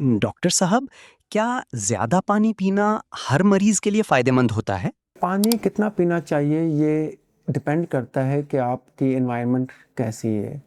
Doctor साहब, क्या ज़्यादा पानी पीना हर मरीज़ के लिए फ़ायदेमंद होता है? पानी कितना पीना चाहिए ये डिपेंड करता है कि आपकी एनवायरनमेंट कैसी है।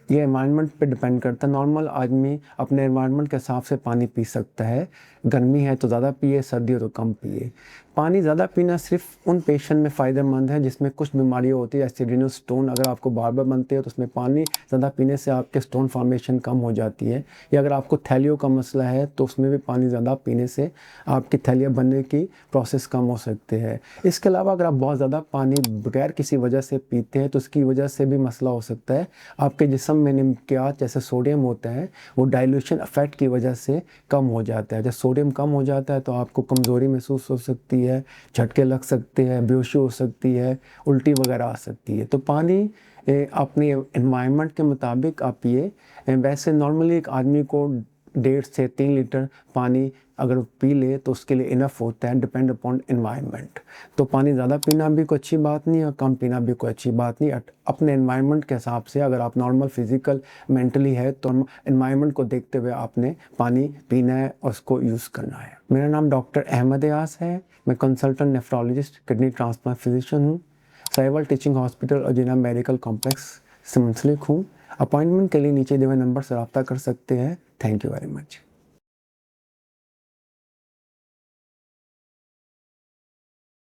ये एनवायरनमेंट पे डिपेंड करता है। नॉर्मल आदमी अपने एनवायरनमेंट के हिसाब से पानी पी सकता है। गर्मी है तो ज़्यादा पिए, सर्दी हो तो कम पिए। पानी ज़्यादा पीना सिर्फ उन पेशेंट में फ़ायदेमंद है जिसमें कुछ बीमारियाँ होती है, जैसे रीनल स्टोन अगर आपको बार-बार बनते हो तो उसमें पानी ज़्यादा पीने से आपके स्टोन फॉर्मेशन कम हो जाती है। या अगर आपको थैलियों का मसला है तो उसमें भी पानी ज़्यादा पीने से आपकी थैलियाँ बनने की प्रोसेस कम हो सकती है। इसके अलावा अगर आप बहुत ज़्यादा पानी बगैर किसी वजह से पीते हैं तो उसकी वजह से भी मसला हो सकता है। आपके जिस्म में निम्नक्यास जैसे सोडियम होता है वो डाइल्यूशन इफेक्ट की वजह से कम हो जाता है। जब सोडियम कम हो जाता है तो आपको कमज़ोरी महसूस हो सकती है, झटके लग सकते हैं, बेहोशी हो सकती है, उल्टी वगैरह आ सकती है। तो पानी अपने एनवायरनमेंट के मुताबिक आप पिए। वैसे नॉर्मली एक आदमी को 1.5 से 3 लीटर पानी अगर पी ले तो उसके लिए इनफ होता है, डिपेंड अपॉन एनवायरनमेंट। तो पानी ज़्यादा पीना भी कोई अच्छी बात नहीं और कम पीना भी कोई अच्छी बात नहीं। अपने एनवायरनमेंट के हिसाब से अगर आप नॉर्मल फिजिकल मेंटली है तो एनवायरनमेंट को देखते हुए आपने पानी पीना है और उसको यूज़ करना है। मेरा नाम डॉक्टर अहमद यास है। मैं consultant nephrologist, kidney transplant physician हूँ। साहिवाल टीचिंग हॉस्पिटल और जिना मेडिकल कॉम्प्लेक्स से मुंसलिक हूँ। अपॉइंटमेंट के लिए नीचे दिए हुए नंबर से रब्ता कर सकते हैं। Thank you very much.